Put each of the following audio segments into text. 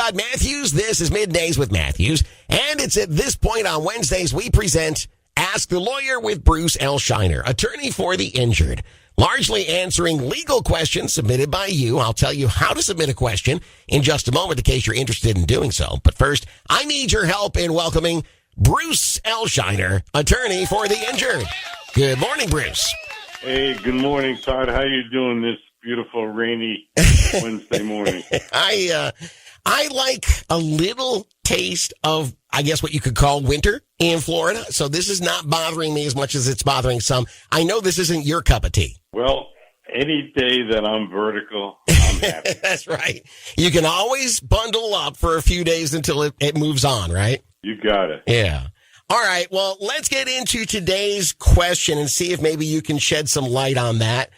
Todd Matthews. This is Middays with Matthews. And it's at this point on Wednesdays we present Ask the Lawyer with Bruce L. Scheiner, attorney for the injured. Largely answering legal questions submitted by you. I'll tell you how to submit a question in just a moment in case you're interested in doing so. But first, I need your help in welcoming Bruce L. Scheiner, attorney for the injured. Good morning, Bruce. Hey, good morning, Todd. How you doing this beautiful rainy Wednesday morning? I like a little taste of, I guess, what you could call winter in Florida. So this is not bothering me as much as it's bothering some. I know this isn't your cup of tea. Well, any day that I'm vertical, I'm happy. That's right. You can always bundle up for a few days until it moves on, right? You got it. Yeah. All right. Well, let's get into today's question and see if maybe you can shed some light on that.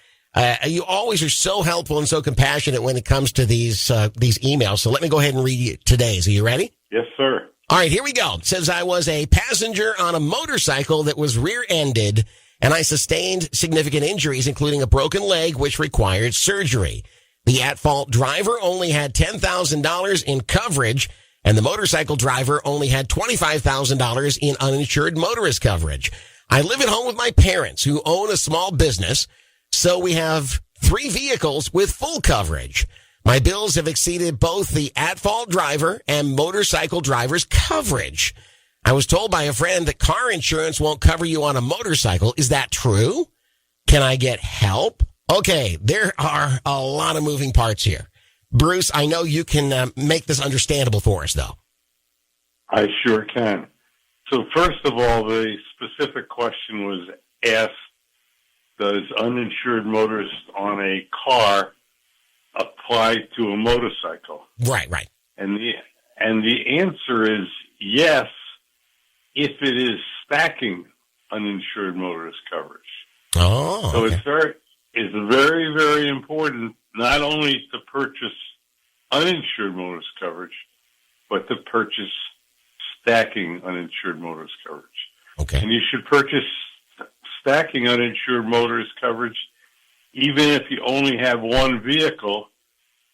You always are so helpful and so compassionate when it comes to these emails. So let me go ahead and read today's. Are you ready? Yes, sir. All right, here we go. It says, I was a passenger on a motorcycle that was rear-ended, and I sustained significant injuries, including a broken leg, which required surgery. The at-fault driver only had $10,000 in coverage, and the motorcycle driver only had $25,000 in uninsured motorist coverage. I live at home with my parents, who own a small business, so we have 3 vehicles with full coverage. My bills have exceeded both the at-fault driver and motorcycle driver's coverage. I was told by a friend that car insurance won't cover you on a motorcycle. Is that true? Can I get help? Okay, there are a lot of moving parts here. Bruce, I know you can make this understandable for us, though. I sure can. So first of all, the specific question was asked, does uninsured motorist on a car apply to a motorcycle? Right. And the answer is yes, if it is stacking uninsured motorist coverage. Oh, so okay. it's very, very important not only to purchase uninsured motorist coverage, but to purchase stacking uninsured motorist coverage. Okay. And you should purchase stacking uninsured motorist coverage even if you only have one vehicle,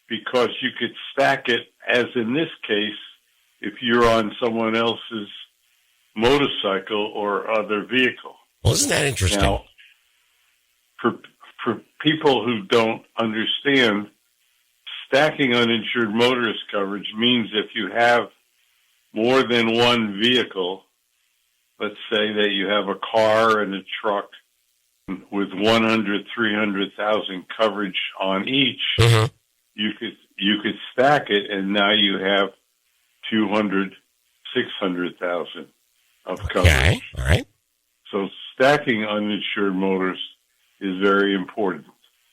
because you could stack it, as in this case, if you're on someone else's motorcycle or other vehicle. Well, isn't that interesting? Now, for people who don't understand, stacking uninsured motorist coverage means if you have more than one vehicle, let's say that you have a car and a truck with 100, 300,000 coverage on each, you could stack it, and now you have 200, 600,000 of coverage. Okay, all right. So stacking uninsured motorists is very important.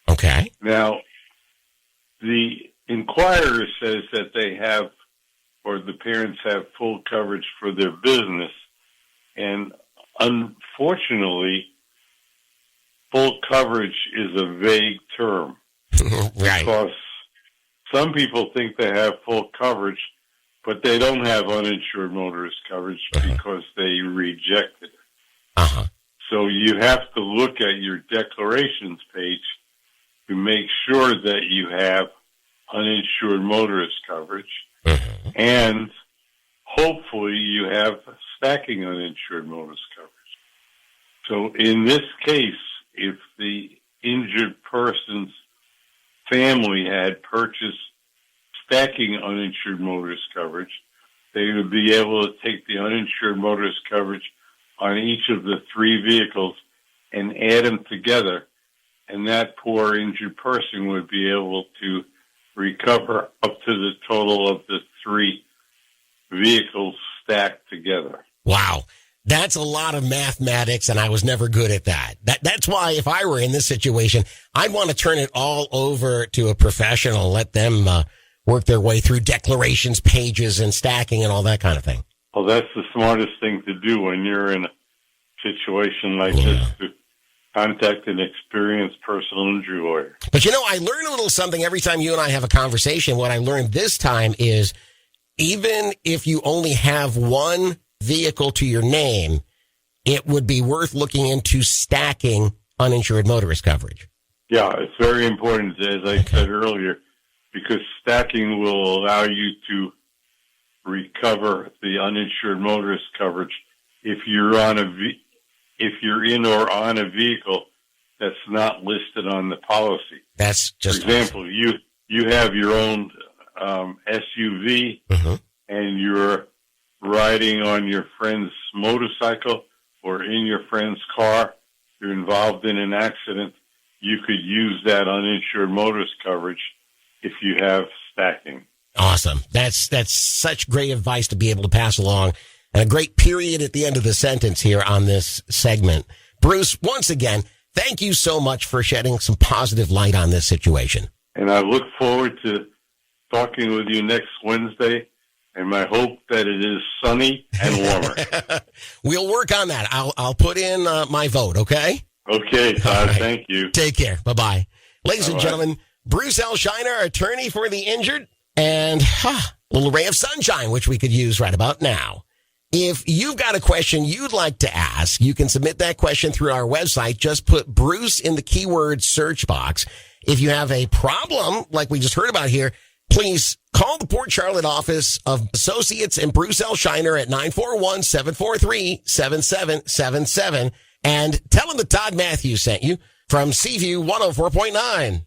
Okay. Now, the inquirer says that they have, or the parents have, full coverage for their business, and unfortunately, full coverage is a vague term. Right. Because some people think they have full coverage, but they don't have uninsured motorist coverage because they rejected it. So you have to look at your declarations page to make sure that you have uninsured motorist coverage, and hopefully you have stacking uninsured motorist coverage. So in this case, if the injured person's family had purchased stacking uninsured motorist coverage, they would be able to take the uninsured motorist coverage on each of the 3 vehicles and add them together, and that poor injured person would be able to recover up to the total of the 3 vehicles stacked together. Wow. That's a lot of mathematics, and I was never good at that. That's why if I were in this situation, I'd want to turn it all over to a professional, let them work their way through declarations pages and stacking and all that kind of thing. Well, that's the smartest thing to do when you're in a situation like this, to contact an experienced personal injury lawyer. But I learn a little something every time you and I have a conversation. What I learned this time is even if you only have one vehicle to your name, it would be worth looking into stacking uninsured motorist coverage. Yeah, it's very important, as I said earlier, because stacking will allow you to recover the uninsured motorist coverage if you're in or on a vehicle that's not listed on the policy. That's just, for example, awesome. You have your own SUV, and you're riding on your friend's motorcycle or in your friend's car. You're involved in an accident. You could use that uninsured motorist coverage if you have stacking. Awesome. That's such great advice to be able to pass along, and a great period at the end of the sentence here on this segment. Bruce, once again, thank you so much for shedding some positive light on this situation. And I look forward to talking with you next Wednesday, and I hope that it is sunny and warmer. We'll work on that. I'll put in my vote, okay? Okay, Todd. Right. Thank you. Take care. Bye-bye. Ladies and gentlemen, Bruce L. Scheiner, attorney for the injured, and a little ray of sunshine, which we could use right about now. If you've got a question you'd like to ask, you can submit that question through our website. Just put Bruce in the keyword search box. If you have a problem, like we just heard about here, please call the Port Charlotte office of Associates and Bruce L. Scheiner at 941-743-7777 and tell them that Todd Matthews sent you from CVU 104.9.